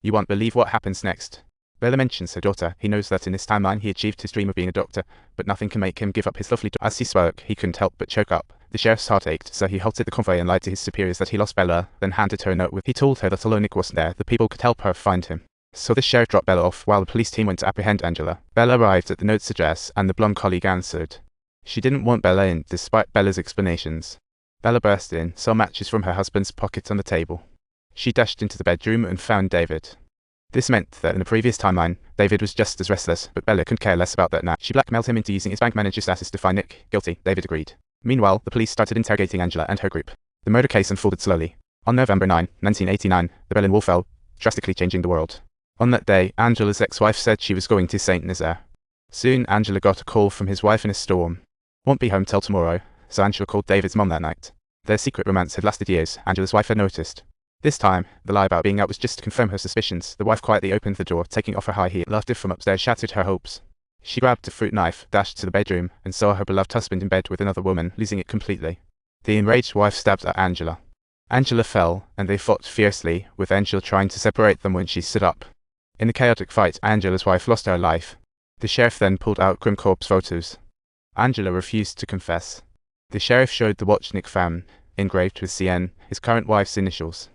You won't believe what happens next. Bella mentions her daughter. He knows that in this timeline he achieved his dream of being a doctor, but nothing can make him give up his lovely daughter. As he spoke, he couldn't help but choke up. The sheriff's heart ached, so he halted the convoy and lied to his superiors that he lost Bella, then handed her a note with. He told her that although Nick wasn't there, the people could help her find him. So the sheriff dropped Bella off while the police team went to apprehend Angela. Bella arrived at the note's address, and the blonde colleague answered. She didn't want Bella in, despite Bella's explanations. Bella burst in, saw matches from her husband's pocket on the table. She dashed into the bedroom and found David. This meant that in the previous timeline, David was just as restless, but Bella could care less about that now. She blackmailed him into using his bank manager status to find Nick guilty. David agreed. Meanwhile, the police started interrogating Angela and her group. The murder case unfolded slowly. On November 9, 1989, the Berlin Wall fell, drastically changing the world. On that day, Angela's ex-wife said she was going to St. Nazaire. Soon, Angela got a call from his wife in a storm. Won't be home till tomorrow, so Angela called David's mom that night. Their secret romance had lasted years, Angela's wife had noticed. This time, the lie about being out was just to confirm her suspicions. The wife quietly opened the door, taking off her high heel. Laughter from upstairs shattered her hopes. She grabbed a fruit knife, dashed to the bedroom, and saw her beloved husband in bed with another woman, losing it completely. The enraged wife stabbed at Angela. Angela fell, and they fought fiercely, with Angela trying to separate them when she stood up. In the chaotic fight, Angela's wife lost her life. The sheriff then pulled out Crime Corp's photos. Angela refused to confess. The sheriff showed the watch Nick found, engraved with CN, his current wife's initials.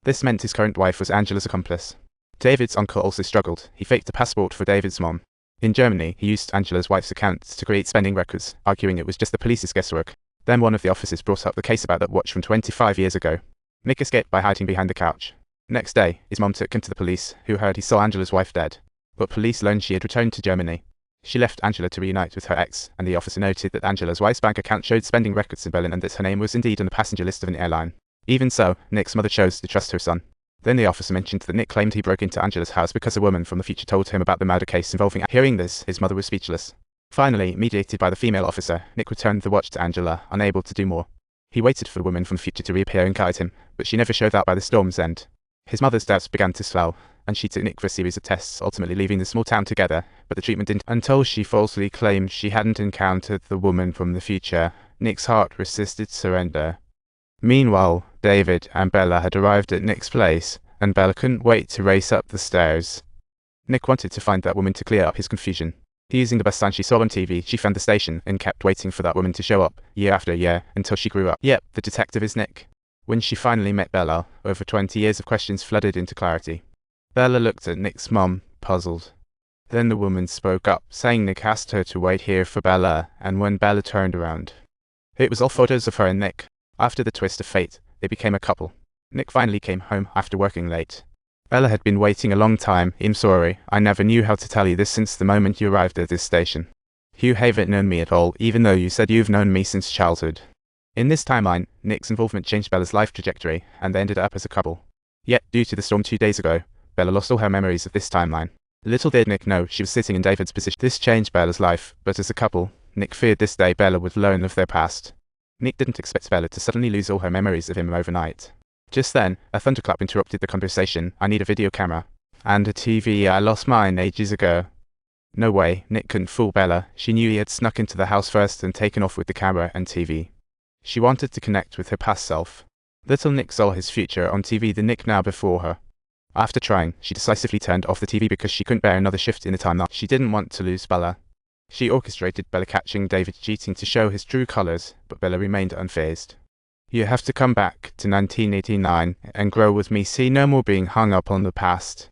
This meant his current wife was Angela's accomplice. David's uncle also struggled. He faked a passport for David's mom. In Germany, he used Angela's wife's account to create spending records, arguing it was just the police's guesswork. Then one of the officers brought up the case about that watch from 25 years ago. Nick escaped by hiding behind the couch. Next day, his mom took him to the police, who heard he saw Angela's wife dead. But police learned she had returned to Germany. She left Angela to reunite with her ex, and the officer noted that Angela's wife's bank account showed spending records in Berlin and that her name was indeed on the passenger list of an airline. Even so, Nick's mother chose to trust her son. Then the officer mentioned that Nick claimed he broke into Angela's house because a woman from the future told him about the murder case involving. Hearing this, his mother was speechless. Finally, mediated by the female officer, Nick returned the watch to Angela, unable to do more. He waited for the woman from the future to reappear and guide him, but she never showed up by the storm's end. His mother's doubts began to swell, and she took Nick for a series of tests, ultimately leaving the small town together, but the treatment didn't. Until she falsely claimed she hadn't encountered the woman from the future, Nick's heart resisted surrender. Meanwhile, David and Bella had arrived at Nick's place, and Bella couldn't wait to race up the stairs. Nick wanted to find that woman to clear up his confusion. Using the bus sign she saw on TV, she found the station and kept waiting for that woman to show up, year after year, until she grew up. Yep, the detective is Nick. When she finally met Bella, over 20 years of questions flooded into clarity. Bella looked at Nick's mom, puzzled. Then the woman spoke up, saying Nick asked her to wait here for Bella, and when Bella turned around, it was all photos of her and Nick. After the twist of fate, they became a couple. Nick finally came home after working late. Bella had been waiting a long time. I'm sorry, I never knew how to tell you this since the moment you arrived at this station. You haven't known me at all, even though you said you've known me since childhood. In this timeline, Nick's involvement changed Bella's life trajectory, and they ended up as a couple. Yet, due to the storm 2 days ago, Bella lost all her memories of this timeline. Little did Nick know she was sitting in David's position. This changed Bella's life, but as a couple, Nick feared this day Bella would learn of their past. Nick didn't expect Bella to suddenly lose all her memories of him overnight. Just then, a thunderclap interrupted the conversation. I need a video camera. And a TV, I lost mine ages ago. No way, Nick couldn't fool Bella. She knew he had snuck into the house first and taken off with the camera and TV. She wanted to connect with her past self. Little Nick saw his future on TV, the Nick now before her. After trying, she decisively turned off the TV because she couldn't bear another shift in the timeline. She didn't want to lose Bella. She orchestrated Bella catching David cheating to show his true colors, but Bella remained unfazed. You have to come back to 1989 and grow with me, see, no more being hung up on the past.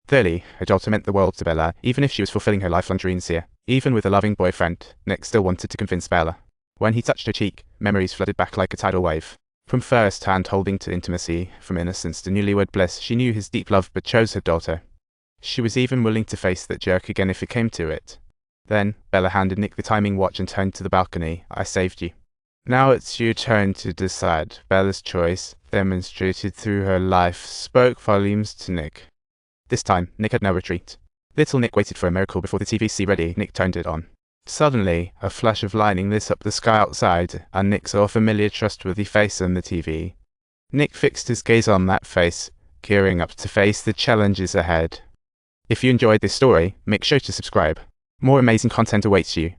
Clearly, her daughter meant the world to Bella, even if she was fulfilling her lifelong dreams here. Even with a loving boyfriend, Nick still wanted to convince Bella. When he touched her cheek, memories flooded back like a tidal wave. From first-hand holding to intimacy, from innocence to newlywed bliss, she knew his deep love but chose her daughter. She was even willing to face that jerk again if it came to it. Then, Bella handed Nick the timing watch and turned to the balcony. I saved you. Now it's your turn to decide. Bella's choice, demonstrated through her life, spoke volumes to Nick. This time, Nick had no retreat. Little Nick waited for a miracle before the TV ready. Nick turned it on. Suddenly, a flash of lightning lit up the sky outside, and Nick saw a familiar, trustworthy face on the TV. Nick fixed his gaze on that face, gearing up to face the challenges ahead. If you enjoyed this story, make sure to subscribe. More amazing content awaits you.